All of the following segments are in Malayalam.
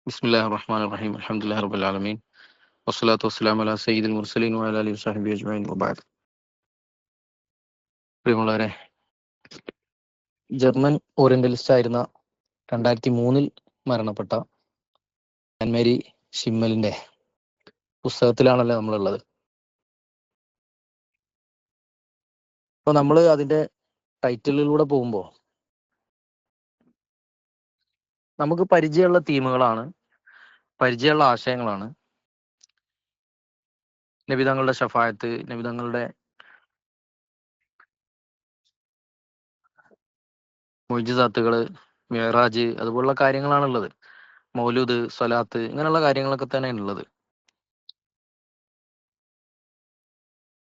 ബിസ്മില്ലാഹിർ റഹ്മാനിർ റഹീം അൽഹംദുലില്ലാഹി റബ്ബിൽ ആലമീൻ വസ്സലാത്തു വസ്സലാമു അലാ സയ്യിദിൽ മുർസലീൻ വഅലാ ആലിഹി വസഹ്ബിഹി അജ്മഈൻ വബഅദ്. പ്രിയമുള്ളവരെ, ജർമ്മൻ ഓറിയന്റലിസ്റ്റ് ആയിരുന്ന 2003 മരണപ്പെട്ട ആൻ മേരി ഷിമ്മലിന്റെ പുസ്തകത്തിലാണല്ലോ നമ്മളുള്ളത്. അപ്പോൾ നമ്മൾ അതിന്റെ ടൈറ്റിലിലൂടെ പോകുമ്പോൾ നമുക്ക് പരിചയമുള്ള തീമുകളാണ്, പരിചയമുള്ള ആശയങ്ങളാണ്. നബിതങ്ങളുടെ ഷഫായത്ത്, നബിതങ്ങളുടെ മുഅ്ജിസാത്തുകള്, മിഅ്റാജ്, അതുപോലുള്ള കാര്യങ്ങളാണുള്ളത്. മൗലൂദ്, സ്വലാത്ത്, ഇങ്ങനെയുള്ള കാര്യങ്ങളൊക്കെ തന്നെയാണ് ഉള്ളത്.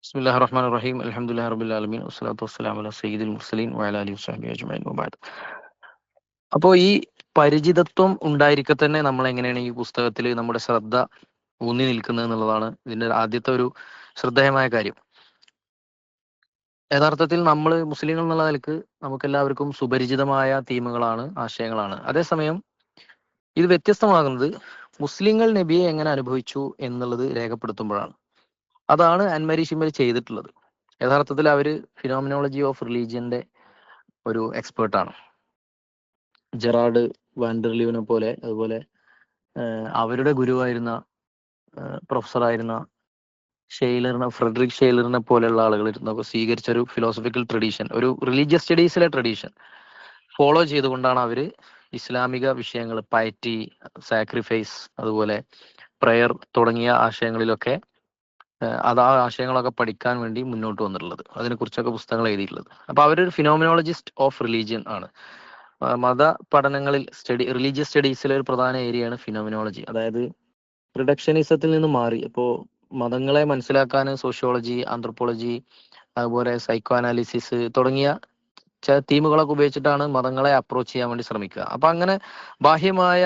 ബിസ്മില്ലാഹിർ റഹ്മാനിർ റഹീം അൽഹംദുലില്ലാഹി റബ്ബിൽ ആലമീൻ വസ്സലാത്തു വസ്സലാമു അലാ സയ്യിദിൽ മുർസലീൻ വഅലാ ആലിഹി വസഹ്ബിഹി അജ്മഈൻ വബഅദ്. അപ്പോൾ ഈ പരിചിതത്വം ഉണ്ടായിരിക്കെ തന്നെ നമ്മൾ എങ്ങനെയാണ് ഈ പുസ്തകത്തിൽ നമ്മുടെ ശ്രദ്ധ ഊന്നി നിൽക്കുന്നത് എന്നുള്ളതാണ് ഇതിന്റെ ആദ്യത്തെ ഒരു ശ്രദ്ധേയമായ കാര്യം. യഥാർത്ഥത്തിൽ നമ്മൾ മുസ്ലിങ്ങൾ എന്നുള്ള നിലക്ക് നമുക്കെല്ലാവർക്കും സുപരിചിതമായ തീമുകളാണ്, ആശയങ്ങളാണ്. അതേസമയം ഇത് വ്യത്യസ്തമാകുന്നത് മുസ്ലിങ്ങൾ നബിയെ എങ്ങനെ അനുഭവിച്ചു എന്നുള്ളത് രേഖപ്പെടുത്തുമ്പോഴാണ്. അതാണ് ആൻ മേരി ഷിമ്മൽ ചെയ്തിട്ടുള്ളത്. യഥാർത്ഥത്തിൽ അവര് ഫിനോമിനോളജി ഓഫ് റിലീജിയന്റെ ഒരു എക്സ്പേർട്ടാണ്. ജെറാർഡ് വാൻഡർലീവിനെ പോലെ, അതുപോലെ അവരുടെ ഗുരുവായിരുന്ന പ്രൊഫസറായിരുന്ന ഫ്രെഡറിക് ഷെയ്ലറിനെ പോലെയുള്ള ആളുകൾ ഇരുന്നൊക്കെ സ്വീകരിച്ച ഒരു ഫിലോസഫിക്കൽ ട്രഡീഷൻ, ഒരു റിലീജിയസ് സ്റ്റഡീസിലെ ട്രഡീഷൻ ഫോളോ ചെയ്തുകൊണ്ടാണ് അവര് ഇസ്ലാമിക വിഷയങ്ങൾ, പയറ്റി, സാക്രിഫൈസ്, അതുപോലെ പ്രയർ തുടങ്ങിയ ആശയങ്ങളിലൊക്കെ ആ ആശയങ്ങളൊക്കെ പഠിക്കാൻ വേണ്ടി മുന്നോട്ട് വന്നിട്ടുള്ളത്. അതിനെക്കുറിച്ചൊക്കെ പുസ്തകങ്ങൾ എഴുതിയിട്ടുള്ളത്. അപ്പൊ അവരൊരു ഫിനോമിനോളജിസ്റ്റ് ഓഫ് റിലീജിയൻ ആണ്. മത പഠനങ്ങളിൽ റിലീജിയസ് സ്റ്റഡീസിലെ ഒരു പ്രധാന ഏരിയയാണ് ഫിനോമിനോളജി. അതായത് റിഡക്ഷനിസത്തിൽ നിന്ന് മാറി ഇപ്പോൾ മതങ്ങളെ മനസ്സിലാക്കാൻ സോഷ്യോളജി, ആന്ത്രപ്പോളജി, അതുപോലെ സൈക്കോ അനാലിസിസ് തുടങ്ങിയ തീമുകളൊക്കെ ഉപയോഗിച്ചിട്ടാണ് മതങ്ങളെ അപ്രോച്ച് ചെയ്യാൻ വേണ്ടി ശ്രമിക്കുക. അപ്പൊ അങ്ങനെ ബാഹ്യമായ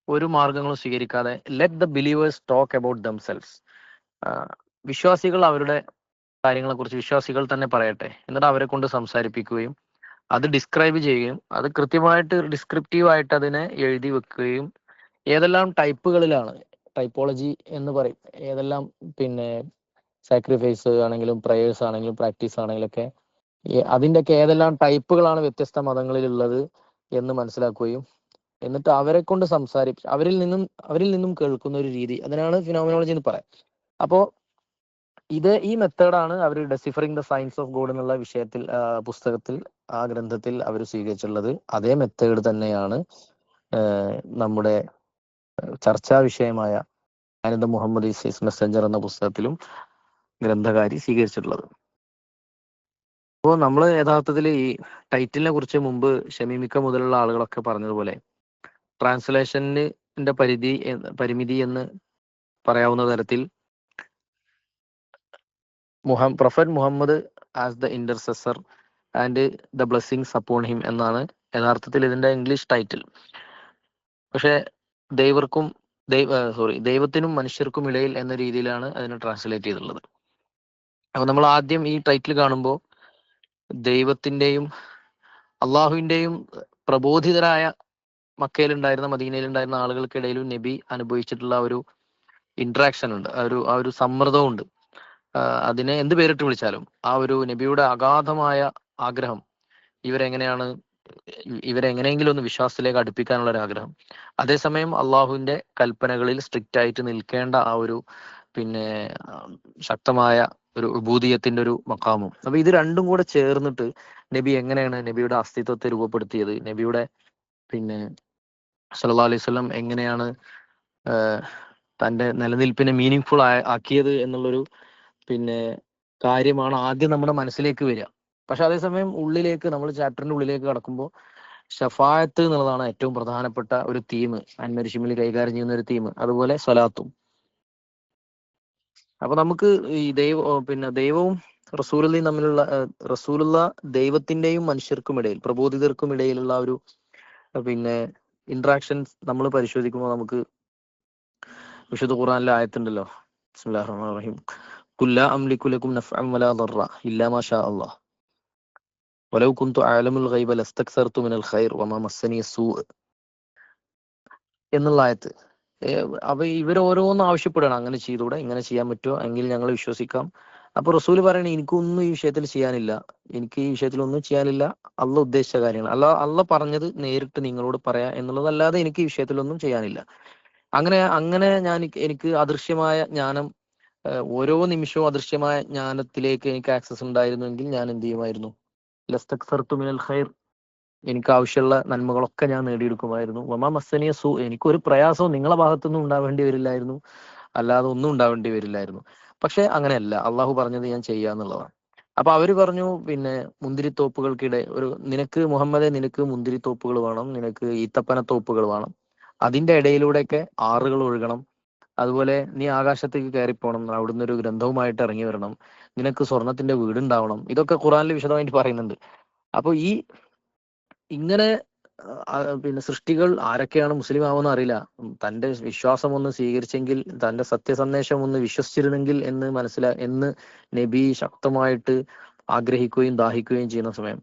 ഒരു മാർഗങ്ങളും സ്വീകരിക്കാതെ let the believers talk about themselves, വിശ്വാസികൾ അവരുടെ കാര്യങ്ങളെ കുറിച്ച് വിശ്വാസികൾ തന്നെ പറയട്ടെ, എന്നിട്ട് അവരെ കൊണ്ട് സംസാരിപ്പിക്കുകയും അത് ഡിസ്ക്രൈബ് ചെയ്യുകയും അത് കൃത്യമായിട്ട് ഡിസ്ക്രിപ്റ്റീവ് ആയിട്ട് അതിനെ എഴുതി വെക്കുകയും ഏതെല്ലാം ടൈപ്പുകളിലാണ്, ടൈപ്പോളജി എന്ന് പറയും, ഏതെല്ലാം പിന്നെ സാക്രിഫൈസ് ആണെങ്കിലും പ്രയേഴ്സ് ആണെങ്കിലും പ്രാക്ടീസ് ആണെങ്കിലും ഒക്കെ അതിൻ്റെയൊക്കെ ഏതെല്ലാം ടൈപ്പുകളാണ് വ്യത്യസ്ത മതങ്ങളിൽ ഉള്ളത് എന്ന് മനസ്സിലാക്കുകയും എന്നിട്ട് അവരെ കൊണ്ട് അവരിൽ നിന്നും കേൾക്കുന്ന ഒരു രീതി, അതിനാണ് ഫിനോമിനോളജി എന്ന് പറയാം. അപ്പോൾ ഈ മെത്തേഡാണ് അവർ ഡെസിഫറിങ് ദ സയൻസ് ഓഫ് ഗോഡ് എന്നുള്ള വിഷയത്തിൽ, പുസ്തകത്തിൽ, ആ ഗ്രന്ഥത്തിൽ അവർ സ്വീകരിച്ചിട്ടുള്ളത്. അതേ മെത്തേഡ് തന്നെയാണ് നമ്മുടെ ചർച്ചാ വിഷയമായ ആനന്ദ മുഹമ്മദ് ഈസ് മെസ്സഞ്ചർ എന്ന പുസ്തകത്തിലും ഗ്രന്ഥകാരി സ്വീകരിച്ചിട്ടുള്ളത്. അപ്പോൾ നമ്മൾ യഥാർത്ഥത്തിൽ ഈ ടൈറ്റിലിനെ കുറിച്ച് മുമ്പ് ഷമീമിക്ക മുതലുള്ള ആളുകളൊക്കെ പറഞ്ഞതുപോലെ ട്രാൻസ്ലേഷന്റെ പരിമിതി എന്ന് പറയാവുന്ന തരത്തിൽ prophet Muhammad as the intercessor and the blessings upon him എന്നാണ് യഥാർത്ഥത്തിൽ ഇതിന്റെ ഇംഗ്ലീഷ് ടൈറ്റിൽ. പക്ഷെ ദൈവത്തിനും മനുഷ്യർക്കും ഇടയിൽ എന്ന രീതിയിലാണ് അതിനെ ട്രാൻസ്ലേറ്റ് ചെയ്തിട്ടുള്ളത്. അപ്പൊ നമ്മൾ ആദ്യം ഈ ടൈറ്റിൽ കാണുമ്പോൾ ദൈവത്തിന്റെയും അള്ളാഹുവിന്റെയും പ്രബോധിതരായ മക്കയിലുണ്ടായിരുന്ന, മദീനയിലുണ്ടായിരുന്ന ആളുകൾക്കിടയിലും നബി അനുഭവിച്ചിട്ടുള്ള ഒരു ഇന്ററാക്ഷൻ ഉണ്ട്, ആ ഒരു സമ്മർദ്ദവും ഉണ്ട്. അതിനെ എന്ത് പേരിട്ട് വിളിച്ചാലും ആ ഒരു നബിയുടെ അഗാധമായ ആഗ്രഹം, ഇവരെങ്ങനെയെങ്കിലും ഒന്ന് വിശ്വാസത്തിലേക്ക് അടുപ്പിക്കാനുള്ള ഒരു ആഗ്രഹം, അതേസമയം അള്ളാഹുവിന്റെ കൽപ്പനകളിൽ സ്ട്രിക്റ്റ് ആയിട്ട് നിൽക്കേണ്ട ആ ഒരു ശക്തമായ ഒരു ഉബൂദിയത്തിന്റെ ഒരു മഖാമും. അപ്പൊ ഇത് രണ്ടും കൂടെ ചേർന്നിട്ട് നബി എങ്ങനെയാണ് നബിയുടെ അസ്തിത്വത്തെ രൂപപ്പെടുത്തിയത്, നബിയുടെ സല്ലല്ലാഹു അലൈഹി വസല്ലം എങ്ങനെയാണ് തന്റെ നിലനിൽപ്പിനെ മീനിങ് ഫുൾ ആക്കിയത് എന്നുള്ളൊരു കാര്യമാണ് ആദ്യം നമ്മുടെ മനസ്സിലേക്ക് വരിക. പക്ഷെ അതേസമയം നമ്മൾ ചാപ്റ്ററിന്റെ ഉള്ളിലേക്ക് കടക്കുമ്പോൾ ഷഫായത്ത് എന്നുള്ളതാണ് ഏറ്റവും പ്രധാനപ്പെട്ട ഒരു തീം, ആൻ മേരി ഷിമ്മൽ കൈകാര്യം ചെയ്യുന്ന ഒരു തീം, അതുപോലെ സ്വലാത്തും. അപ്പൊ നമുക്ക് ഈ ദൈവവും റസൂലുള്ളയും തമ്മിലുള്ള, ദൈവത്തിന്റെയും മനുഷ്യർക്കും ഇടയിൽ, പ്രബോധിതർക്കും ഇടയിലുള്ള ഒരു ഇന്ററാക്ഷൻസ് നമ്മൾ പരിശോധിക്കുമ്പോൾ നമുക്ക് വിശുദ്ധ ഖുർആനിലെ ആയത്തുണ്ടല്ലോ, ബിസ്മില്ലാഹിർ റഹ്മാനിർ റഹീം, കുല്ലാ അംലികു ലക്കും നഫ്അൻ വലാ ദർറ ഇല്ലാ മാ ഷാ അല്ലാഹ് വലൗ കുന്തു അഅലമുൽ ഗൈബ ലസ്തക്സർതു മിനൽ ഖൈർ വമാ മസ്സനി സൂ. എന്നുള്ള ആയത്ത്. അപ്പൊ ഇവർ ഓരോന്ന് ആവശ്യപ്പെടുകയാണ്, അങ്ങനെ ചെയ്തൂടെ, ഇങ്ങനെ ചെയ്യാൻ പറ്റുമോ, എങ്കിൽ ഞങ്ങൾ വിശ്വസിക്കാം. അപ്പൊ റസൂല് പറയണേ, എനിക്കൊന്നും ഈ വിഷയത്തിൽ ചെയ്യാനില്ല, എനിക്ക് ഈ വിഷയത്തിൽ ഒന്നും ചെയ്യാനില്ല. അള്ള ഉദ്ദേശിച്ച കാര്യങ്ങൾ, അള്ള പറഞ്ഞത് നേരിട്ട് നിങ്ങളോട് പറയാ എന്നുള്ളതല്ലാതെ എനിക്ക് ഈ വിഷയത്തിലൊന്നും ചെയ്യാനില്ല. അങ്ങനെ അങ്ങനെ എനിക്ക് അദൃശ്യമായ ജ്ഞാനം, ഓരോ നിമിഷവും അദൃശ്യമായ ജ്ഞാനത്തിലേക്ക് എനിക്ക് ആക്സസ് ഉണ്ടായിരുന്നുവെങ്കിൽ ഞാൻ എന്ത് ചെയ്യുമായിരുന്നു? ലസ്തക്സർതു മിനൽ ഖൈർ, എനിക്ക് ആവശ്യമുള്ള നന്മകളൊക്കെ ഞാൻ നേടിയെടുക്കുമായിരുന്നു. വമാ മസ്സനിയ സു, എനിക്കൊരു പ്രയാസവും നിങ്ങളെ ഭാഗത്തുനിന്നും ഉണ്ടാവേണ്ടി വരില്ലായിരുന്നു, അല്ലാതെ ഒന്നും ഉണ്ടാവേണ്ടി വരില്ലായിരുന്നു. പക്ഷെ അങ്ങനെയല്ല, അള്ളാഹു പറഞ്ഞത് ഞാൻ ചെയ്യാന്നുള്ളതാണ്. അപ്പൊ അവര് പറഞ്ഞു, പിന്നെ മുന്തിരിത്തോപ്പുകൾക്കിടെ നിനക്ക് മുഹമ്മദെ, നിനക്ക് മുന്തിരിത്തോപ്പുകൾ വേണം, നിനക്ക് ഈത്തപ്പനത്തോപ്പുകൾ വേണം, അതിന്റെ ഇടയിലൂടെയൊക്കെ ആറുകൾ ഒഴുകണം, അതുപോലെ നീ ആകാശത്തേക്ക് കയറിപ്പോണം, അവിടുന്ന് ഒരു ഗ്രന്ഥവുമായിട്ട് ഇറങ്ങി വരണം, നിനക്ക് സ്വർണത്തിന്റെ വീടുണ്ടാവണം. ഇതൊക്കെ ഖുറാനിൽ വിശദമായിട്ട് പറയുന്നുണ്ട്. അപ്പൊ ഇങ്ങനെ പിന്നെ സൃഷ്ടികൾ ആരൊക്കെയാണ് മുസ്ലിം ആവുമെന്ന് അറിയില്ല, തന്റെ വിശ്വാസം ഒന്ന് സ്വീകരിച്ചെങ്കിൽ, തന്റെ സത്യസന്ദേശം ഒന്ന് വിശ്വസിച്ചിരുന്നെങ്കിൽ എന്ന് നബി ശക്തമായിട്ട് ആഗ്രഹിക്കുകയും ദാഹിക്കുകയും ചെയ്യുന്ന സമയം,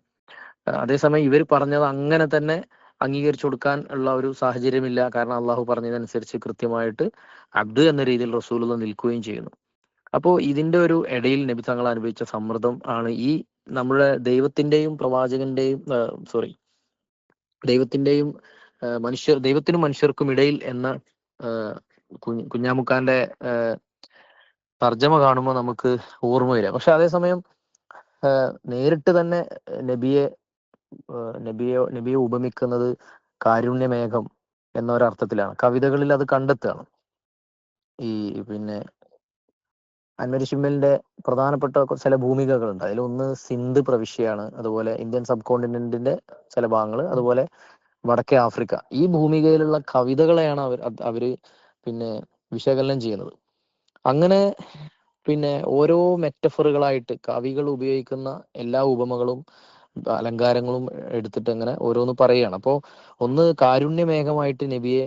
അതേസമയം ഇവർ പറഞ്ഞത് അങ്ങനെ തന്നെ അംഗീകരിച്ചു കൊടുക്കാൻ ഉള്ള ഒരു സാഹചര്യമില്ല. കാരണം അള്ളാഹു പറഞ്ഞതനുസരിച്ച് കൃത്യമായിട്ട് അബ്ദ് എന്ന രീതിയിൽ റസൂലുള്ള നിൽക്കുകയും ചെയ്യുന്നു. അപ്പോൾ ഇതിന്റെ ഒരു ഇടയിൽ നബി തങ്ങൾ അനുഭവിച്ച സമ്മർദ്ദം ആണ് ഈ നമ്മുടെ ദൈവത്തിന്റെയും പ്രവാചകന്റെയും ദൈവത്തിന്റെയും ദൈവത്തിനും മനുഷ്യർക്കും ഇടയിൽ എന്ന കുഞ്ഞാമുക്കാന്റെ തർജ്ജമ കാണുമ്പോൾ നമുക്ക് ഓർമ്മ വരിക. പക്ഷെ അതേസമയം നേരിട്ട് തന്നെ നബിയെ ഉപമിക്കുന്നത് കാരുണ്യമേഘം എന്നൊരർത്ഥത്തിലാണ്. കവിതകളിൽ അത് കണ്ടെത്തുകയാണ്. ഈ പിന്നെ അൻവരി ഷിമ്മലിന്റെ പ്രധാനപ്പെട്ട ചില ഭൂമികകളുണ്ട്. അതിലൊന്ന് സിന്ധ് പ്രവിശ്യയാണ്, അതുപോലെ ഇന്ത്യൻ സബ് കോണ്ടിനെന്റിന്റെ ചില ഭാഗങ്ങൾ, അതുപോലെ വടക്കേ ആഫ്രിക്ക. ഈ ഭൂമികയിലുള്ള കവിതകളെയാണ് അവര് പിന്നെ വിശകലനം ചെയ്യുന്നത്. അങ്ങനെ പിന്നെ ഓരോ മെറ്റഫറുകളായിട്ട് കവികൾ ഉപയോഗിക്കുന്ന എല്ലാ ഉപമകളും അലങ്കാരങ്ങളും എടുത്തിട്ട് അങ്ങനെ ഓരോന്ന് പറയുകയാണ്. അപ്പോൾ ഒന്ന് കാരുണ്യമേഘമായിട്ട് നബിയെ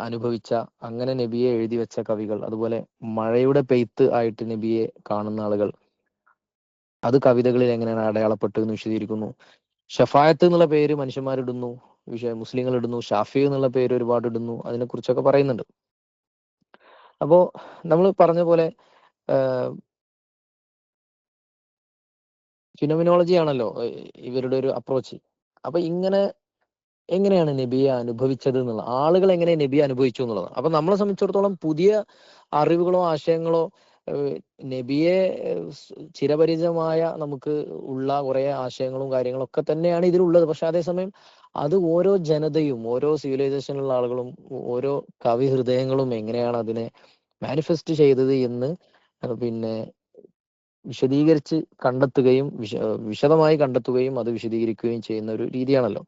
അനുഭവിച്ച, അങ്ങനെ നബിയെ എഴുതി വെച്ച കവികൾ, അതുപോലെ മഴയുടെ പെയ്ത്ത് ആയിട്ട് നബിയെ കാണുന്ന ആളുകൾ, അത് കവിതകളിൽ എങ്ങനെയാണ് അടയാളപ്പെട്ട് എന്ന് വിശദീകരിക്കുന്നു. ഷഫായത്ത് എന്നുള്ള പേര് മനുഷ്യന്മാരിടുന്നു, മുസ്ലിങ്ങൾ ഇടുന്നു. ഷാഫി എന്നുള്ള പേര് ഒരുപാട് ഇടുന്നു, അതിനെ കുറിച്ചൊക്കെ പറയുന്നുണ്ട്. അപ്പോ നമ്മൾ പറഞ്ഞ പോലെ ഫിനോമിനോളജി ആണല്ലോ ഇവരുടെ ഒരു അപ്രോച്ച്. അപ്പൊ എങ്ങനെയാണ് നബിയെ അനുഭവിച്ചത് എന്നുള്ള, ആളുകൾ എങ്ങനെ നബിയെ അനുഭവിച്ചു എന്നുള്ളതാണ്. അപ്പൊ നമ്മളെ സംബന്ധിച്ചിടത്തോളം പുതിയ അറിവുകളോ ആശയങ്ങളോ നബിയെ ചിരപരിചിതമായ നമുക്ക് ഉള്ള കുറെ ആശയങ്ങളും കാര്യങ്ങളും ഒക്കെ തന്നെയാണ് ഇതിലുള്ളത്. പക്ഷെ അതേസമയം അത് ഓരോ ജനതയും, ഓരോ സിവിലൈസേഷനിലുള്ള ആളുകളും, ഓരോ കവി ഹൃദയങ്ങളും എങ്ങനെയാണ് അതിനെ മാനിഫെസ്റ്റ് ചെയ്തത് എന്ന് പിന്നെ വിശദീകരിച്ച് കണ്ടെത്തുകയും വിശദമായി കണ്ടെത്തുകയും അത് വിശദീകരിക്കുകയും ചെയ്യുന്ന ഒരു രീതിയാണല്ലോ.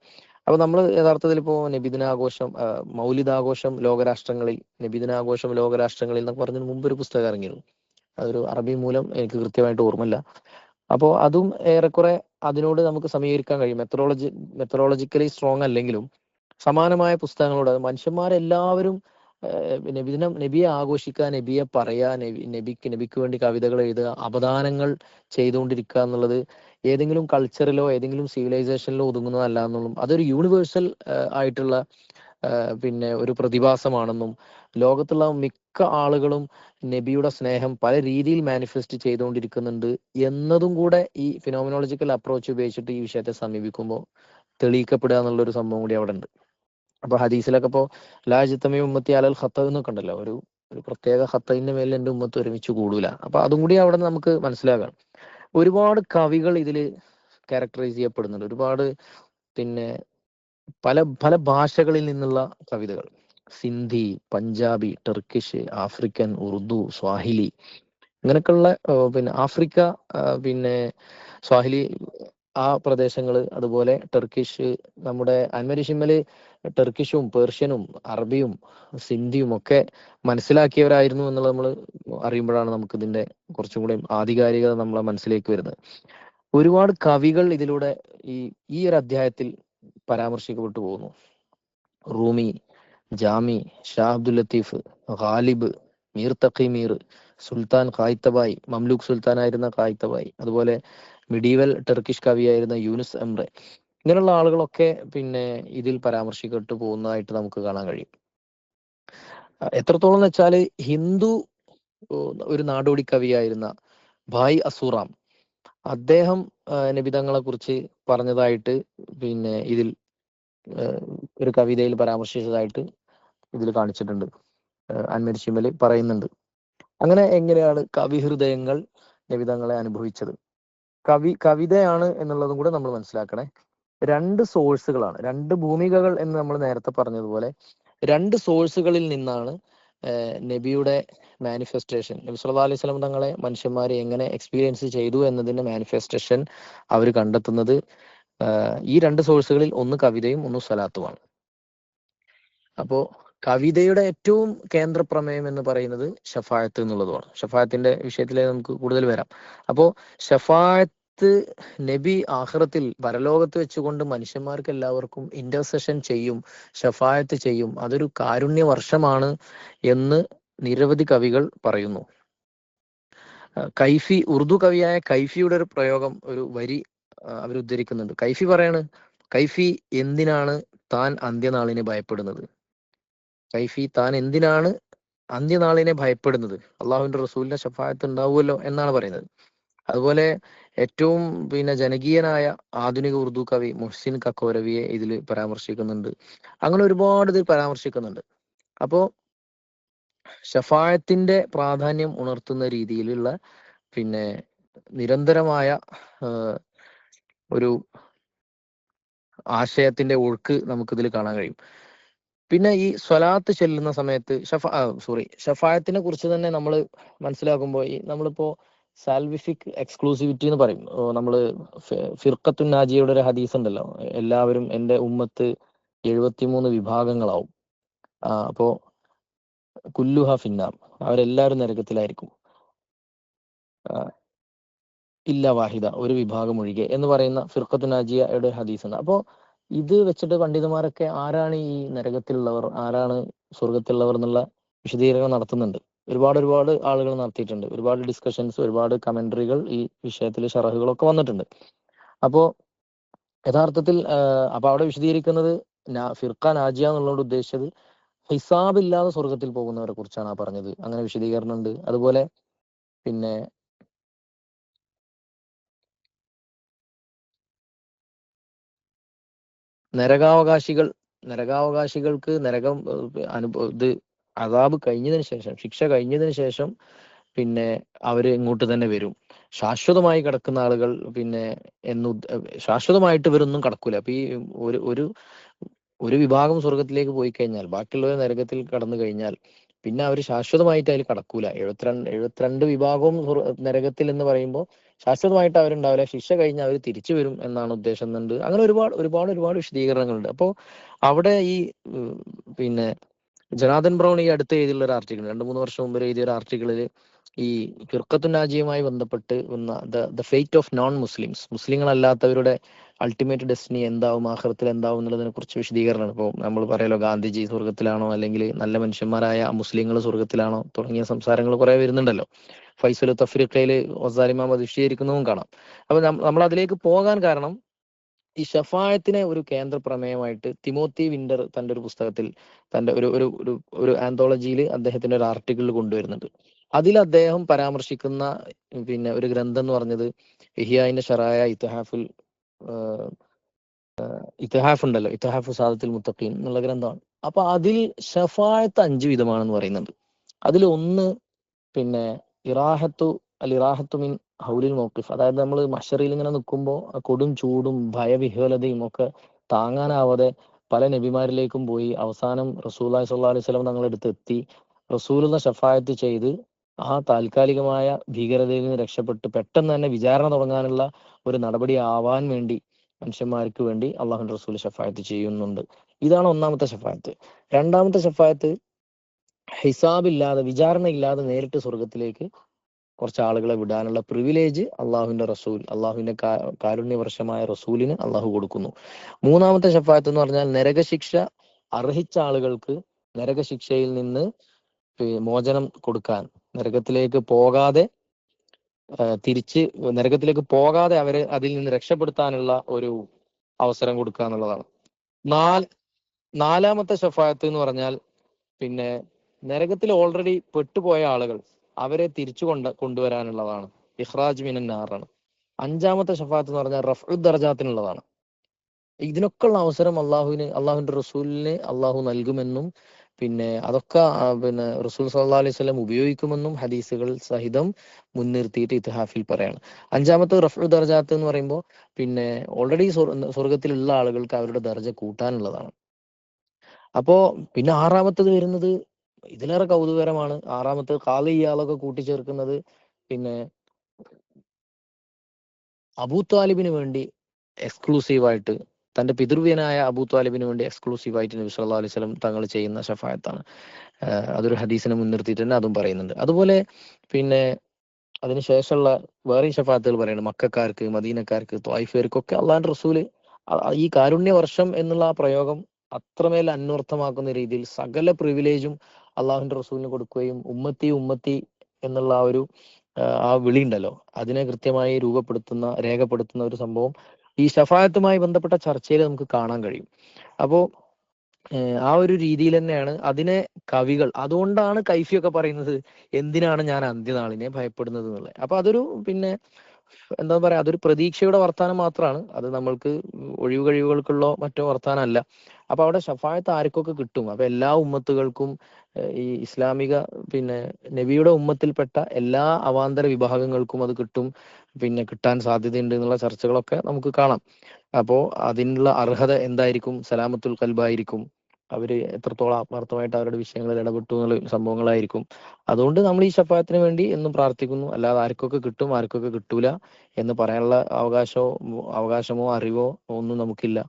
അപ്പൊ നമ്മൾ യഥാർത്ഥത്തിൽ ഇപ്പോ നബിദിനാഘോഷം, മൗലിദാഘോഷം ലോകരാഷ്ട്രങ്ങളിൽ, നബിദിനാഘോഷം ലോകരാഷ്ട്രങ്ങളിൽ എന്നൊക്കെ പറഞ്ഞതിന് മുമ്പ് ഒരു പുസ്തകം ഇറങ്ങിയിരുന്നു. അതൊരു അറബി മൂലം, എനിക്ക് കൃത്യമായിട്ട് ഓർമ്മയില്ല. അപ്പോൾ അതും ഏറെക്കുറെ അതിനോട് നമുക്ക് സമീകരിക്കാൻ കഴിയും. മെത്തറോളജിക്കലി സ്ട്രോങ് അല്ലെങ്കിലും സമാനമായ പുസ്തകങ്ങളോട് മനുഷ്യന്മാരെല്ലാവരും നബിയെ ആഘോഷിക്കുക, നബിയെ പറയാ, നബിക്ക് വേണ്ടി കവിതകൾ എഴുതുക, അപദാനങ്ങൾ ചെയ്തുകൊണ്ടിരിക്കുക എന്നുള്ളത് ഏതെങ്കിലും കൾച്ചറിലോ ഏതെങ്കിലും സിവിലൈസേഷനിലോ ഒതുങ്ങുന്നതല്ല എന്നുള്ളതും, അതൊരു യൂണിവേഴ്സൽ ആയിട്ടുള്ള പിന്നെ ഒരു പ്രതിഭാസമാണെന്നും, ലോകത്തുള്ള മിക്ക ആളുകളും നബിയുടെ സ്നേഹം പല രീതിയിൽ മാനിഫെസ്റ്റ് ചെയ്തുകൊണ്ടിരിക്കുന്നുണ്ട് എന്നതും കൂടെ ഈ ഫിനോമിനോളജിക്കൽ അപ്രോച്ച് ഉപയോഗിച്ചിട്ട് ഈ വിഷയത്തെ സമീപിക്കുമ്പോൾ തെളിയിക്കപ്പെടുക എന്നുള്ളൊരു സംഭവം കൂടി അവിടെ ഉണ്ട്. അപ്പൊ ഹദീസിലൊക്കെ ഇപ്പോ ലാജിത്തമി ഉമ്മത്തി അലൽ ഖത്ത എന്നൊക്കെ ഉണ്ടല്ലോ, ഒരു പ്രത്യേക ഖത്തയിന്റെ മേലിൽ എന്റെ ഉമ്മത്ത് ഒരുമിച്ച് കൂടൂല. അപ്പൊ അതും കൂടി അവിടെ നമുക്ക് മനസ്സിലാകാം. ഒരുപാട് കവികൾ ഇതിൽ ക്യാരക്ടറൈസ് ചെയ്യപ്പെടുന്നുണ്ട്. ഒരുപാട് പിന്നെ പല പല ഭാഷകളിൽ നിന്നുള്ള കവിതകൾ, Sindhi, Punjabi, Turkish, African, Urdu, Swahili, ഇങ്ങനെയൊക്കെയുള്ള പിന്നെ ആഫ്രിക്ക, പിന്നെ സ്വാഹിലി ആ പ്രദേശങ്ങൾ, അതുപോലെ ടർക്കിഷ്. നമ്മുടെ അൻവരി ഷിമ്മല് ടർക്കിഷും പേർഷ്യനും അറബിയും സിന്ധിയും ഒക്കെ മനസ്സിലാക്കിയവരായിരുന്നു എന്നുള്ളത് നമ്മൾ അറിയുമ്പോഴാണ് നമുക്ക് ഇതിന്റെ കുറച്ചും കൂടെ ആധികാരികത നമ്മളെ മനസ്സിലേക്ക് വരുന്നത്. ഒരുപാട് കവികൾ ഇതിലൂടെ ഈ ഒരു അധ്യായത്തിൽ പരാമർശിക്കപ്പെട്ടു പോകുന്നു. റൂമി, ജാമി, ഷാ അബ്ദുൽ ലത്തീഫ്, ഗാലിബ്, മീർ തഖി മീർ, സുൽത്താൻ ഖായിത്തബായി, മംലൂക്ക് സുൽത്താനായിരുന്ന ഖായിത്തബായി, അതുപോലെ മിഡീവൽ ടർക്കിഷ് കവിയായിരുന്ന യൂനുസ് എംറെ, ഇങ്ങനെയുള്ള ആളുകളൊക്കെ പിന്നെ ഇതിൽ പരാമർശിക്കപ്പെട്ടു പോകുന്നതായിട്ട് നമുക്ക് കാണാൻ കഴിയും. എത്രത്തോളം എന്ന് വെച്ചാല് ഹിന്ദു ഒരു നാടോടി കവിയായിരുന്ന ഭായ് അസൂറാം അദ്ദേഹം നബിതങ്ങളെ കുറിച്ച് പറഞ്ഞതായിട്ട് പിന്നെ ഇതിൽ ഒരു കവിതയിൽ പരാമർശിച്ചതായിട്ട് ഇതിൽ കാണിച്ചിട്ടുണ്ട്. അൻവർ ശിമല് പറയുന്നുണ്ട്. അങ്ങനെ എങ്ങനെയാണ് കവി ഹൃദയങ്ങൾ നബിതങ്ങളെ അനുഭവിച്ചത്? കവിതയാണ് എന്നുള്ളതും കൂടെ നമ്മൾ മനസ്സിലാക്കണേ. രണ്ട് സോഴ്സുകളാണ്, രണ്ട് ഭൂമികകൾ എന്ന് നമ്മൾ നേരത്തെ പറഞ്ഞതുപോലെ രണ്ട് സോഴ്സുകളിൽ നിന്നാണ് നബിയുടെ മാനിഫെസ്റ്റേഷൻ, നബി സല്ലല്ലാഹു അലൈഹി വസല്ലം തങ്ങളെ മനുഷ്യന്മാരെ എങ്ങനെ എക്സ്പീരിയൻസ് ചെയ്തു എന്നതിന്റെ മാനിഫെസ്റ്റേഷൻ അവർ കണ്ടെത്തുന്നത്. ഈ രണ്ട് സോഴ്സുകളിൽ ഒന്ന് കവിതയും ഒന്ന് സ്വലാത്തുമാണ്. അപ്പോ കവിതയുടെ ഏറ്റവും കേന്ദ്ര പ്രമേയം എന്ന് പറയുന്നത് ഷഫായത്ത് എന്നുള്ളതുമാണ്. ഷഫായത്തിന്റെ വിഷയത്തിലേക്ക് നമുക്ക് കൂടുതൽ വരാം. അപ്പോ ഷഫായത്ത് നബി ആഖിറത്തിൽ പരലോകത്ത് വെച്ചുകൊണ്ട് മനുഷ്യന്മാർക്ക് എല്ലാവർക്കും ഇന്റർസെഷൻ ചെയ്യും, ഷഫായത്ത് ചെയ്യും, അതൊരു കാരുണ്യ വർഷമാണ് എന്ന് നിരവധി കവികൾ പറയുന്നു. കൈഫി, ഉറുദു കവിയായ കൈഫിയുടെ ഒരു പ്രയോഗം, ഒരു വരി അവരുദ്ധരിക്കുന്നുണ്ട്. കൈഫി പറയാണ്, കൈഫി എന്തിനാണ് താൻ അന്ത്യനാളിനെ ഭയപ്പെടുന്നത്? കൈഫി താൻ എന്തിനാണ് അന്ത്യനാളിനെ ഭയപ്പെടുന്നത്? അള്ളാഹുവിന്റെ റസൂലിന്റെ ഷഫായത്ത് ഉണ്ടാവുമല്ലോ എന്നാണ് പറയുന്നത്. അതുപോലെ ഏറ്റവും ജനകീയനായ ആധുനിക ഉറുദു കവി മുഹ്സിൻ കക്കോരവിയെ ഇതിൽ പരാമർശിക്കുന്നുണ്ട്. അങ്ങനെ ഒരുപാട് ഇതിൽ പരാമർശിക്കുന്നുണ്ട്. അപ്പോ ഷഫായത്തിന്റെ പ്രാധാന്യം ഉണർത്തുന്ന രീതിയിലുള്ള നിരന്തരമായ ഒരു ആശയത്തിന്റെ ഒഴുക്ക് നമുക്കിതിൽ കാണാൻ കഴിയും. പിന്നെ ഈ സ്വലാത്ത് ചെല്ലുന്ന സമയത്ത് ഷഫായത്തിനെ കുറിച്ച് തന്നെ നമ്മൾ മനസ്സിലാക്കുമ്പോൾ നമ്മളിപ്പോ സാൽവിഫിക് എക്സ്ക്ലൂസിവിറ്റി എന്ന് പറയും. നമ്മള് ഫിർഖത്തുൻ നാജിയുടെ ഒരു ഹദീസ് ഉണ്ടല്ലോ, എല്ലാവരും എൻ്റെ ഉമ്മത്ത് 73 വിഭാഗങ്ങളാവും, അപ്പോ കുല്ലുഹ ഫിന്നാർ, അവരെല്ലാവരും നരകത്തിലായിരിക്കും, ഇല്ല വാഹിദ, ഒരു വിഭാഗം ഒഴികെ എന്ന് പറയുന്ന ഫിർഖത്തുൻ നാജിയയുടെ ഹദീസ് ഉണ്ട്. അപ്പോൾ ഇത് വെച്ചിട്ട് പണ്ഡിതന്മാരൊക്കെ ആരാണ് ഈ നരകത്തിലുള്ളവർ, ആരാണ് സ്വർഗത്തിലുള്ളവർ എന്നുള്ള വിശദീകരണം നടത്തുന്നുണ്ട്. ഒരുപാട് ആളുകൾ നടത്തിയിട്ടുണ്ട്, ഒരുപാട് ഡിസ്കഷൻസ്, ഒരുപാട് കമന്ററികൾ ഈ വിഷയത്തിൽ, ഷറഹുകളൊക്കെ വന്നിട്ടുണ്ട്. അപ്പോ യഥാർത്ഥത്തിൽ അപ്പൊ അവിടെ വിശദീകരിക്കുന്നത് ഫിർഖ നാജിയ എന്നുള്ളതുകൊണ്ട് ഉദ്ദേശിച്ചത് ഹിസാബ് ഇല്ലാതെ സ്വർഗത്തിൽ പോകുന്നവരെ കുറിച്ചാണ് പറഞ്ഞത്. അങ്ങനെ വിശദീകരണം ഉണ്ട്. അതുപോലെ നരകാവകാശികൾക്ക് നരകം ഇത് അദാബ് കഴിഞ്ഞതിന് ശേഷം, ശിക്ഷ കഴിഞ്ഞതിന് ശേഷം അവര് ഇങ്ങോട്ട് തന്നെ വരും. ശാശ്വതമായി കിടക്കുന്ന ആളുകൾ ശാശ്വതമായിട്ട് ഇവരൊന്നും കടക്കൂല. അപ്പൊ ഈ ഒരു വിഭാഗം സ്വർഗത്തിലേക്ക് പോയി കഴിഞ്ഞാൽ ബാക്കിയുള്ളവർ നരകത്തിൽ കടന്നു കഴിഞ്ഞാൽ പിന്നെ അവർ ശാശ്വതമായിട്ട് അതിൽ കടക്കൂല. 72 വിഭാഗവും നരകത്തിൽ എന്ന് പറയുമ്പോൾ ശാശ്വതമായിട്ട് അവരുണ്ടാവില്ല, ശിക്ഷ കഴിഞ്ഞ് അവർ തിരിച്ചു വരും എന്നാണ് ഉദ്ദേശം എന്നുണ്ട്. അങ്ങനെ ഒരുപാട് വിശദീകരണങ്ങളുണ്ട്. അപ്പോൾ അവിടെ ഈ ജനാർദ്ദൻ ബ്രൗൺ ഈ അടുത്ത് എഴുതിയുള്ള ഒരു ആർട്ടിക്കിൾ, 2-3 വർഷം മുമ്പ് എഴുതിയ ഒരു ആർട്ടിക്കിളിൽ ഈ ഫിർഖത്തുൻ നാജിയുമായി ബന്ധപ്പെട്ട് വന്ന the fate of non Muslims, മുസ്ലിങ്ങളല്ലാത്തവരുടെ അൾട്ടിമേറ്റ് ഡെസ്റ്റിനി എന്താവും, ആഖിറത്തിൽ എന്താവും എന്നുള്ളതിനെ കുറിച്ച് വിശദീകരണമാണ്. ഇപ്പോൾ നമ്മൾ പറയാലോ, ഗാന്ധിജി സ്വർഗത്തിലാണോ, അല്ലെങ്കിൽ നല്ല മനുഷ്യന്മാരായ മുസ്ലിങ്ങൾ സ്വർഗത്തിലാണോ തുടങ്ങിയ സംസാരങ്ങൾ കുറെ വരുന്നുണ്ടല്ലോ. ഫൈസൽ തഫ്രീഖയിൽ വസാലിമാം അത് വിശദീകരിക്കുന്നതും കാണാം. അപ്പൊ നമ്മൾ അതിലേക്ക് പോകാൻ കാരണം ഈ ഷഫായത്തിനെ ഒരു കേന്ദ്ര പ്രമേയമായിട്ട് തിമോത്തി വിന്റർ തന്റെ ഒരു പുസ്തകത്തിൽ, തന്റെ ഒരു ആന്തോളജിയിൽ അദ്ദേഹത്തിന്റെ ഒരു ആർട്ടിക്കിൾ കൊണ്ടുവരുന്നുണ്ട്. അതിൽ അദ്ദേഹം പരാമർശിക്കുന്ന ഒരു ഗ്രന്ഥം എന്ന് പറഞ്ഞത് ഇഹ്യാഇന്റെ ഷറായ ഇത്ഹാഫ് ഉണ്ടല്ലോ, ഇത്ഹാഫു സാദത്തുൽ മുത്തഖീൻ എന്നുള്ള ഗ്രന്ഥമാണ്. അപ്പൊ അതിൽ ഷഫായത്ത് 5 വിധമാണെന്ന് പറയുന്നുണ്ട്. അതിൽ ഒന്ന് ഇറാഹത്തു മിൻ ഹൗലിൽ മൗഖിഫ്, അതായത് നമ്മൾ മഹ്ശറിൽ ഇങ്ങനെ നിൽക്കുമ്പോൾ കൊടും ചൂടും ഭയവിഹ്വലതയും ഒക്കെ താങ്ങാനാവാതെ പല നബിമാരിലേക്കും പോയി അവസാനം റസൂലുള്ളാഹി സ്വല്ലല്ലാഹു അലൈഹി വസല്ലം തങ്ങളുടെ അടുത്ത് എത്തി റസൂലുള്ള ഷഫായത്ത് ചെയ്ത് ആ താൽക്കാലികമായ ഭീകരതയിൽ നിന്ന് രക്ഷപ്പെട്ട് പെട്ടെന്ന് തന്നെ വിചാരണ തുടങ്ങാനുള്ള ഒരു നടപടി ആവാൻ വേണ്ടി മനുഷ്യന്മാർക്ക് വേണ്ടി അള്ളാഹുവിന്റെ റസൂൽ ഷഫായത്ത് ചെയ്യുന്നുണ്ട്. ഇതാണ് ഒന്നാമത്തെ ഷഫായത്ത്. രണ്ടാമത്തെ ഷഫായത്ത് ഹിസാബില്ലാതെ, വിചാരണ ഇല്ലാതെ നേരിട്ട് സ്വർഗത്തിലേക്ക് കുറച്ച് ആളുകളെ വിടാനുള്ള പ്രിവിലേജ് അള്ളാഹുവിന്റെ കാരുണ്യവർഷമായ റസൂലിന് അള്ളാഹു കൊടുക്കുന്നു. മൂന്നാമത്തെ ഷഫായത്ത് എന്ന് പറഞ്ഞാൽ നരകശിക്ഷ അർഹിച്ച ആളുകൾക്ക് നരകശിക്ഷയിൽ നിന്ന് മോചനം കൊടുക്കാൻ, നരകത്തിലേക്ക് പോകാതെ അവരെ അതിൽ നിന്ന് രക്ഷപ്പെടുത്താനുള്ള ഒരു അവസരം കൊടുക്കുക എന്നുള്ളതാണ്. നാലാമത്തെ ഷഫായത്ത് എന്ന് പറഞ്ഞാൽ നരകത്തിൽ ഓൾറെഡി പെട്ടുപോയ ആളുകൾ അവരെ തിരിച്ചു കൊണ്ടുവരാനുള്ളതാണ്. ഇഖ്റാജ് മിനൻ നാറാണ്. 5-മത്തെ ഷഫാത്ത് എന്ന് പറഞ്ഞാൽ റഫ്ഉ ദർജാത്തിനുള്ളതാണ്. ഇതിനൊക്കെ ഉള്ള അവസരം അള്ളാഹുവിന്റെ റസൂലിന് അള്ളാഹു നൽകുമെന്നും പിന്നെ അതൊക്കെ പിന്നെ റസൂൽ സല്ലല്ലാഹു അലൈഹി വസല്ലം ഉപയോഗിക്കുമെന്നും ഹദീസുകൾ സഹിതം മുൻനിർത്തിയിട്ട് ഇത്ഹാഫിൽ പറയാണ്. 5-മത്തെ റഫ്ഉ ദർജാത്ത് എന്ന് പറയുമ്പോൾ പിന്നെ ഓൾറെഡി സ്വർഗത്തിലുള്ള ആളുകൾക്ക് അവരുടെ ദർജ കൂട്ടാനുള്ളതാണ്. അപ്പോ പിന്നെ 6-മത്തത് വരുന്നത് ഇതിലേറെ കൗതുകരമാണ്. 6-മത്തത് ഖാലി ഇയാളൊക്കെ കൂട്ടിച്ചേർക്കുന്നത് പിന്നെ അബൂ താലിബിന് വേണ്ടി എക്സ്ക്ലൂസീവായിട്ട്, തന്റെ പിതൃവ്യനായ അബൂ താലിബിന് വേണ്ടി എക്സ്ക്ലൂസീവായിട്ട് നബി സല്ലല്ലാഹു അലൈഹി വസല്ലം തങ്ങൾ ചെയ്യുന്ന ഷഫായത്താണ്. അതൊരു ഹദീസിനെ മുൻനിർത്തിയിട്ട് തന്നെ അതും പറയുന്നുണ്ട്. അതുപോലെ പിന്നെ അതിനുശേഷമുള്ള വേറെയും ഷഫാത്തുകൾ പറയുന്നുണ്ട്. മക്കക്കാർക്ക്, മദീനക്കാർക്ക്, ത്വായിഫുകാർക്കൊക്കെ അള്ളാഹുവിന്റെ റസൂല് ഈ കാരുണ്യ വർഷം എന്നുള്ള ആ പ്രയോഗം അത്രമേൽ അന്വർത്ഥമാക്കുന്ന രീതിയിൽ സകല പ്രിവിലേജും അള്ളാഹുവിന്റെ റസൂലിന് കൊടുക്കുകയും ഉമ്മത്തി ഉമ്മത്തി എന്നുള്ള ആ വിളി ഉണ്ടല്ലോ, അതിനെ കൃത്യമായി രേഖപ്പെടുത്തുന്ന ഒരു സംഭവം ഈ ഷഫായത്തുമായി ബന്ധപ്പെട്ട ചർച്ചയിൽ നമുക്ക് കാണാൻ കഴിയും. അപ്പോ ആ ഒരു രീതിയിൽ തന്നെയാണ് അതിനെ കവികൾ, അതുകൊണ്ടാണ് കൈഫിയൊക്കെ പറയുന്നത് എന്തിനാണ് ഞാൻ അന്ത്യനാളിനെ ഭയപ്പെടുന്നത് എന്നുള്ളത്. അപ്പൊ അതൊരു പിന്നെ എന്താ പറയാ, അതൊരു പ്രതീക്ഷയുടെ വർത്താനം മാത്രമാണ്. അത് നമ്മൾക്ക് ഒഴിവ് കഴിവുകൾക്കുള്ള മറ്റോ വർത്താനമല്ല. അപ്പൊ അവിടെ ഷഫായത്ത് ആർക്കൊക്കെ കിട്ടും? അപ്പൊ എല്ലാ ഉമ്മത്തുകൾക്കും ഈ ഇസ്ലാമിക പിന്നെ നബിയുടെ ഉമ്മത്തിൽപ്പെട്ട എല്ലാ അവാന്തര വിഭാഗങ്ങൾക്കും അത് കിട്ടും, പിന്നെ കിട്ടാൻ സാധ്യതയുണ്ട് എന്നുള്ള ചർച്ചകളൊക്കെ നമുക്ക് കാണാം. അപ്പോ അതിനുള്ള അർഹത എന്തായിരിക്കും? സലാമത്തുൽ ഖൽബായിരിക്കും. അവര് എത്രത്തോളം ആത്മാർത്ഥമായിട്ട് അവരുടെ വിഷയങ്ങളിൽ ഇടപെട്ടു എന്നുള്ള സംഭവങ്ങളായിരിക്കും. അതുകൊണ്ട് നമ്മൾ ഈ ഷഫായത്തിന് വേണ്ടി എന്നും പ്രാർത്ഥിക്കുന്നു. അല്ലാതെ ആർക്കൊക്കെ കിട്ടും ആർക്കൊക്കെ കിട്ടൂല എന്ന് പറയാനുള്ള അവകാശമോ അറിവോ ഒന്നും നമുക്കില്ല.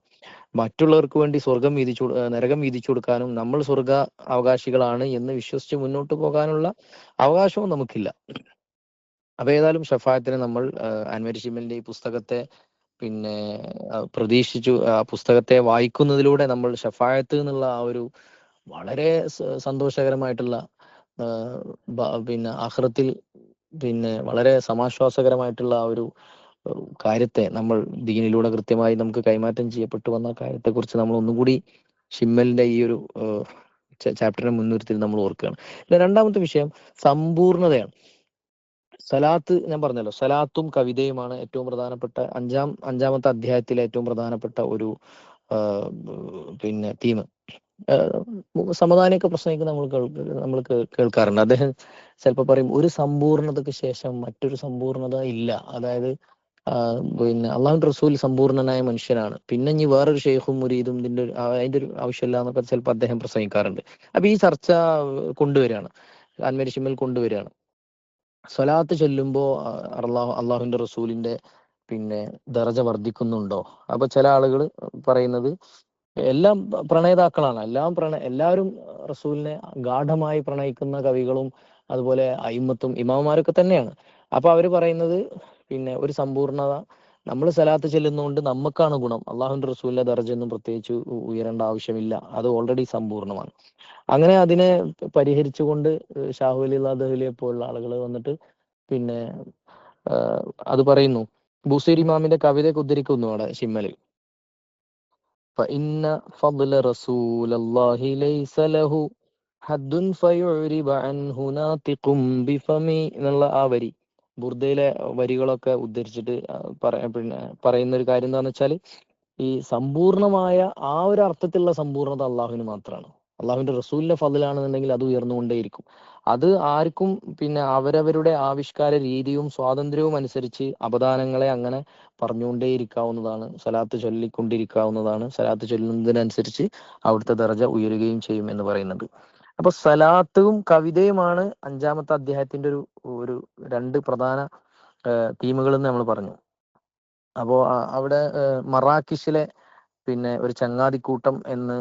മറ്റുള്ളവർക്ക് വേണ്ടി നരകം വീതിച്ചു കൊടുക്കാനും നമ്മൾ സ്വർഗ അവകാശികളാണ് എന്ന് വിശ്വസിച്ച് മുന്നോട്ട് പോകാനുള്ള അവകാശവും നമുക്കില്ല. അപ്പൊ ഏതായാലും ഷഫായത്തിനെ നമ്മൾ അൻവർ ശിമലിന്റെ ഈ പുസ്തകത്തെ പിന്നെ പ്രതീക്ഷിച്ചു, ആ പുസ്തകത്തെ വായിക്കുന്നതിലൂടെ നമ്മൾ ഷഫായത്ത് എന്നുള്ള ആ ഒരു വളരെ സന്തോഷകരമായിട്ടുള്ള പിന്നെ ആഖിറത്തിൽ പിന്നെ വളരെ സമാശ്വാസകരമായിട്ടുള്ള ആ ഒരു കാര്യത്തെ നമ്മൾ ദീനിലൂടെ കൃത്യമായി നമുക്ക് കൈമാറ്റം ചെയ്യപ്പെട്ടു വന്ന കാര്യത്തെ കുറിച്ച് നമ്മൾ ഒന്നുകൂടി ഷിമ്മലിന്റെ ഈ ഒരു ചാപ്റ്ററിനെ മുൻനിർത്തി നമ്മൾ ഓർക്കുകയാണ്. പിന്നെ 2-മത്തെ വിഷയം സമ്പൂർണതയാണ്. സലാത്ത് ഞാൻ പറഞ്ഞല്ലോ, സലാത്തും കവിതയുമാണ് ഏറ്റവും പ്രധാനപ്പെട്ട 5-മത്തെ അധ്യായത്തിലെ ഏറ്റവും പ്രധാനപ്പെട്ട ഒരു പിന്നെ തീം. സമദാനിയൊക്കെ പ്രസംഗിക്കുന്ന നമ്മൾ കേൾക്കാറുണ്ട്. അദ്ദേഹം ചിലപ്പോൾ പറയും ഒരു സമ്പൂർണതയ്ക്ക് ശേഷം മറ്റൊരു സമ്പൂർണത ഇല്ല. അതായത് പിന്നെ അള്ളാഹുവിന്റെ റസൂൽ സമ്പൂർണനായ മനുഷ്യനാണ്, പിന്നെ ഇനി വേറൊരു ഷെയ്ഖും മുരീദും അതിന്റെ ഒരു ആവശ്യമില്ല എന്നൊക്കെ ചിലപ്പോൾ അദ്ദേഹം പ്രസംഗിക്കാറുണ്ട്. അപ്പൊ ഈ ചർച്ച കൊണ്ടുവരികയാണ്, അൻവർ ശിമ്മൽ കൊണ്ടുവരികയാണ്. സ്വലാത്ത് ചൊല്ലുമ്പോ അള്ളാഹുവിന്റെ റസൂലിന്റെ പിന്നെ ദറജ വർദ്ധിക്കുന്നുണ്ടോ? അപ്പൊ ചില ആളുകൾ പറയുന്നത് എല്ലാം പ്രണേതാക്കളാണ്, എല്ലാവരും റസൂലിനെ ഗാഠമായി പ്രണയിക്കുന്ന കവികളും അതുപോലെ അയിമത്തും ഇമാമാരൊക്കെ തന്നെയാണ്. അപ്പൊ അവര് പറയുന്നത് പിന്നെ ഒരു സമ്പൂർണത, നമ്മൾ സലാത്ത് ചെല്ലുന്നതുകൊണ്ട് നമുക്കാണ് ഗുണം, അള്ളാഹുവിന്റെ റസൂലിന്റെ ദർജയൊന്നും പ്രത്യേകിച്ച് ഉയരേണ്ട ആവശ്യമില്ല, അത് ഓൾറെഡി സമ്പൂർണ്ണമാണ്. അങ്ങനെ അതിനെ പരിഹരിച്ചുകൊണ്ട് ഷാഹു അലി ദഹ്ലിയെ പോലുള്ള ആളുകൾ വന്നിട്ട് പിന്നെ അത് പറയുന്നു. ബുസൈരി ഇമാമിന്റെ കവിതയൊക്കെ ഉദ്ധരിക്കുന്നു അവിടെ ഷിമ്മല്. فإن فضل رسول الله ليس له حد فيعرب عنه ناطق بفمي എന്നുള്ള ആ വരി, ബുർദയിലെ വരികളൊക്കെ ഉദ്ധരിച്ചിട്ട് പിന്നെ പറയുന്ന ഒരു കാര്യം എന്താണെന്ന് വെച്ചാൽ ഈ സമ്പൂർണമായ ആ ഒരു അർത്ഥത്തിലുള്ള സമ്പൂർണത അള്ളാഹുവിന് മാത്രമാണ്. അള്ളാഹുവിന്റെ റസൂലിന്റെ ഫضലാണെന്നുണ്ടെങ്കിൽ അത് ഉയർന്നുകൊണ്ടേയിരിക്കും. അത് ആർക്കും പിന്നെ അവരവരുടെ ആവിഷ്കാര രീതിയും സ്വാതന്ത്ര്യവും അനുസരിച്ച് അപദാനങ്ങളെ അങ്ങനെ പറഞ്ഞുകൊണ്ടേയിരിക്കാവുന്നതാണ്, സലാത്ത് ചൊല്ലുന്നതിനനുസരിച്ച് അവിടുത്തെ ദർജ ഉയരുകയും ചെയ്യും എന്ന് പറയുന്നത്. അപ്പൊ സലാത്തും കവിതയുമാണ് 5-മത്തെ അധ്യായത്തിന്റെ ഒരു 2 പ്രധാന തീമുകൾ എന്ന് നമ്മൾ പറഞ്ഞു. അപ്പോ അവിടെ മറാക്കിഷിലെ പിന്നെ ഒരു ചങ്ങാതിക്കൂട്ടം എന്ന്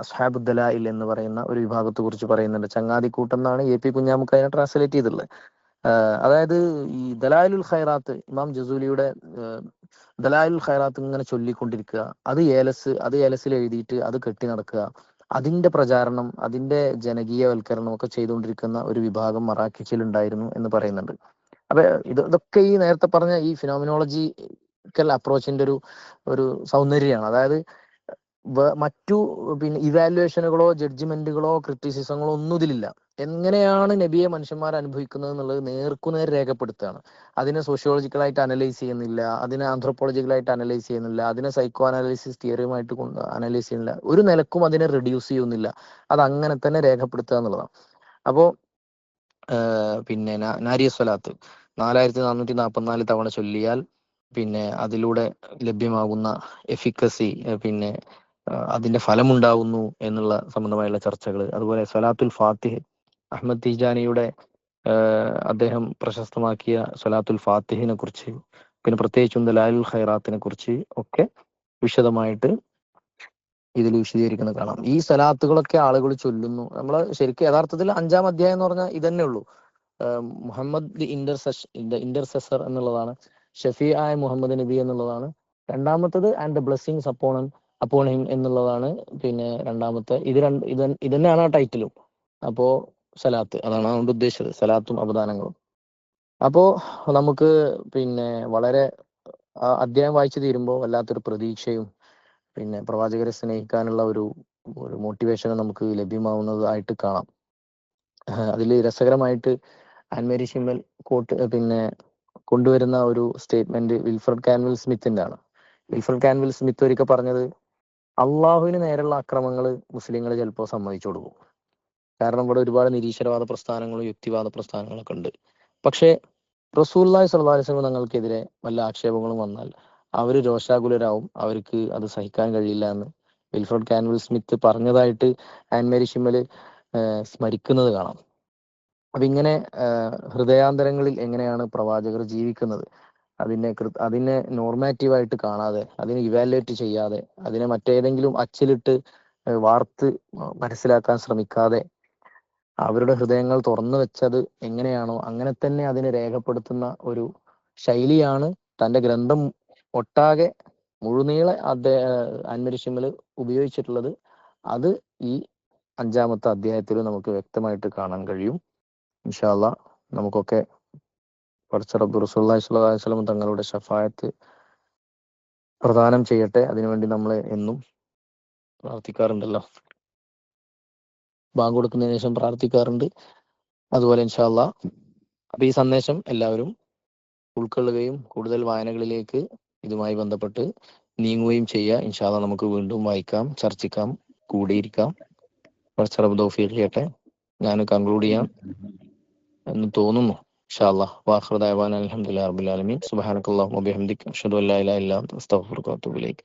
അസ്ഹാബു ദലായിൽ എന്ന് പറയുന്ന ഒരു വിഭാഗത്തെ കുറിച്ച് പറയുന്നുണ്ട്. ചങ്ങാതിക്കൂട്ടം എന്നാണ് AP കുഞ്ഞാമുക്ക് അതിനെ ട്രാൻസ്ലേറ്റ് ചെയ്തിട്ടുള്ളത്. അതായത് ഈ ദലായിലുൽ ഖൈറാത്ത്, ഇമാം ജസൂലിയുടെ ദലായിലുൽ ഖൈറാത്ത് ഇങ്ങനെ ചൊല്ലിക്കൊണ്ടിരിക്കുക, അത് ഏലസിൽ എഴുതിയിട്ട് അത് കെട്ടി നടക്കുക, അതിന്റെ പ്രചാരണം, അതിന്റെ ജനകീയവൽക്കരണം ഒക്കെ ചെയ്തുകൊണ്ടിരിക്കുന്ന ഒരു വിഭാഗം മറാക്കിഷിൽ ഉണ്ടായിരുന്നു എന്ന് പറയുന്നുണ്ട്. അപ്പൊ ഇതൊക്കെ ഈ നേരത്തെ പറഞ്ഞ ഈ ഫിനോമിനോളജിക്കൽ അപ്രോച്ചിന്റെ ഒരു സൗന്ദര്യമാണ്. അതായത് മറ്റു പിന്നെ ഇവാലുവേഷനുകളോ ജഡ്ജ്മെന്റുകളോ ക്രിറ്റിസിസങ്ങളോ ഒന്നും ഇതിലില്ല. എങ്ങനെയാണ് നബിയെ മനുഷ്യന്മാർ അനുഭവിക്കുന്നത് എന്നുള്ളത് നേർക്കുനേർ രേഖപ്പെടുത്തുകയാണ്. അതിനെ സോഷ്യോളജിക്കലായിട്ട് അനലൈസ് ചെയ്യുന്നില്ല, അതിനെ ആന്ത്രോപോളജിക്കലായിട്ട് അനലൈസ് ചെയ്യുന്നില്ല, അതിനെ സൈക്കോ അനാലിസിസ് തിയറിയുമായിട്ട് അനലൈസ് ചെയ്യുന്നില്ല, ഒരു നിലക്കും അതിനെ റെഡ്യൂസ് ചെയ്യുന്നില്ല. അത് അങ്ങനെ തന്നെ രേഖപ്പെടുത്തുക എന്നുള്ളതാണ്. അപ്പോൾ പിന്നെ നാരിയ സ്വലാത്ത് 4444 തവണ ചൊല്ലിയാൽ പിന്നെ അതിലൂടെ ലഭ്യമാകുന്ന എഫിക്കസി, പിന്നെ അതിന്റെ ഫലമുണ്ടാവുന്നു എന്നുള്ള സംബന്ധമായുള്ള ചർച്ചകൾ. അതുപോലെ സ്വലാത്തുൽ ഫാത്തിഹ്, അഹമ്മദ് തിജാനിയുടെ അദ്ദേഹം പ്രശസ്തമാക്കിയ സ്വലാത്തുൽ ഫാത്തിഹിനെ കുറിച്ച്, പിന്നെ പ്രത്യേകിച്ചും ദലാലുൽ ഖൈറാത്തിനെ കുറിച്ച് ഒക്കെ വിശദമായിട്ട് ഇതിൽ വിശദീകരിക്കുന്നത് കാണാം. ഈ സ്വലാത്തുകളൊക്കെ ആളുകൾ ചൊല്ലുന്നു. നമ്മൾ ശരിക്കും യഥാർത്ഥത്തിൽ 5-ാം അധ്യായം എന്ന് പറഞ്ഞാൽ ഇതന്നെ ഉള്ളൂ. മുഹമ്മദ് ദി ഇന്റർസെസർ എന്നുള്ളതാണ്, ഷഫീ ആയ മുഹമ്മദ് നബി എന്നുള്ളതാണ് രണ്ടാമത്തത്, and the blessings upon him എന്നുള്ളതാണ് പിന്നെ രണ്ടാമത്തെ. ഇത് തന്നെയാണ് ആ ടൈറ്റിലും. അപ്പോ സലാത്ത്, അതാണ് അതുകൊണ്ട് ഉദ്ദേശിച്ചത്, സലാത്തും അപദാനങ്ങളും. അപ്പോ നമുക്ക് പിന്നെ വളരെ അധ്യായം വായിച്ചു തീരുമ്പോൾ വല്ലാത്തൊരു പ്രതീക്ഷയും പിന്നെ പ്രവാചകരെ സ്നേഹിക്കാനുള്ള ഒരു മോട്ടിവേഷനും നമുക്ക് ലഭ്യമാവുന്നതായിട്ട് കാണാം. അതിൽ രസകരമായിട്ട് ആൻമേരി ഷിമ്മൽ പിന്നെ കൊണ്ടുവരുന്ന ഒരു സ്റ്റേറ്റ്മെന്റ് വിൽഫ്രഡ് കാൻവിൽ സ്മിത്തിന്റെ ആണ്. വിൽഫ്രഡ് കാൻവിൽ സ്മിത്ത് ഒരിക്കൽ പറഞ്ഞത്, അള്ളാഹുവിന് നേരെയുള്ള അക്രമങ്ങൾ മുസ്ലിങ്ങൾ ചിലപ്പോൾ സമ്മതിച്ചു കൊടുക്കും. കാരണം ഇവിടെ ഒരുപാട് നിരീശ്വരവാദ പ്രസ്ഥാനങ്ങളും യുക്തിവാദ പ്രസ്ഥാനങ്ങളൊക്കെ ഉണ്ട്. പക്ഷേ റസൂലുള്ളാഹി സ്വല്ലല്ലാഹു അലൈഹി വസല്ലം തങ്ങൾക്കെതിരെ വല്ല ആക്ഷേപങ്ങളും വന്നാൽ അവർ രോഷാകുലരാവും, അവർക്ക് അത് സഹിക്കാൻ കഴിയില്ല എന്ന് വിൽഫ്രഡ് കാൻവിൽ സ്മിത്ത് പറഞ്ഞതായിട്ട് ആൻമേരി ഷിമ്മൽ സ്മരിക്കുന്നത് കാണാം. അപ്പൊ ഇങ്ങനെ ഹൃദയാന്തരങ്ങളിൽ എങ്ങനെയാണ് പ്രവാചകർ ജീവിക്കുന്നത്, അതിനെ നോർമാറ്റീവായിട്ട് കാണാതെ, അതിനെ ഇവാലുവേറ്റ് ചെയ്യാതെ, അതിനെ മറ്റേതെങ്കിലും അച്ചിലിട്ട് വാർത്ത് മനസ്സിലാക്കാൻ ശ്രമിക്കാതെ, അവരുടെ ഹൃദയങ്ങൾ തുറന്നു വെച്ചത് എങ്ങനെയാണോ അങ്ങനെ തന്നെ അതിനെ രേഖപ്പെടുത്തുന്ന ഒരു ശൈലിയാണ് തന്റെ ഗ്രന്ഥം ഒട്ടാകെ മുഴുനീളെ ആൻമേരി ഷിമ്മൽ ഉപയോഗിച്ചിട്ടുള്ളത്. അത് ഈ 5-ാമത്തെ അധ്യായത്തിൽ നമുക്ക് വ്യക്തമായിട്ട് കാണാൻ കഴിയും. ഇൻഷാ അല്ലാഹ് നമുക്കൊക്കെ പടച്ച റബ്ബ് റസൂലുള്ളാഹി സ്വല്ലല്ലാഹു അലൈഹി വസല്ലം തങ്ങളുടെ ശഫാഅത്ത് പ്രദാനം ചെയ്യട്ടെ. അതിനുവേണ്ടി നമ്മൾ എന്നും പ്രാർത്ഥിക്കാറുണ്ടല്ലോ, ബാങ്ക് കൊടുക്കുന്നതിന് ശേഷം പ്രാർത്ഥിക്കാറുണ്ട്. അതുപോലെ ഇൻഷാ അല്ലാഹ് അപ്പൊ ഈ സന്ദേശം എല്ലാവരും ഉൾക്കൊള്ളുകയും കൂടുതൽ വായനകളിലേക്ക് ഇതുമായി ബന്ധപ്പെട്ട് നീങ്ങുകയും ചെയ്യുക. ഇൻഷാ അല്ലാഹ് നമുക്ക് വീണ്ടും വായിക്കാം, ചർച്ചിക്കാം, കൂടിയിരിക്കാം. പടച്ച റബ്ബ് തൗഫീഖ് ചെയ്യട്ടെ. ഞാൻ കൺക്ലൂഡ് ചെയ്യാം എന്ന് തോന്നുന്നു. ഇൻഷാ അല്ലാഹ് വാഖിറു ദഅവാന അൽഹംദുലില്ലാഹി റബ്ബിൽ ആലമീൻ. സുബ്ഹാനക്കല്ലാഹുമ്മ വബിഹംദിക അഷ്ഹദു അല്ലാ ഇലാഹ ഇല്ലാ അൻത അസ്തഗ്ഫിറുക വഅതൂബു ഇലൈക്.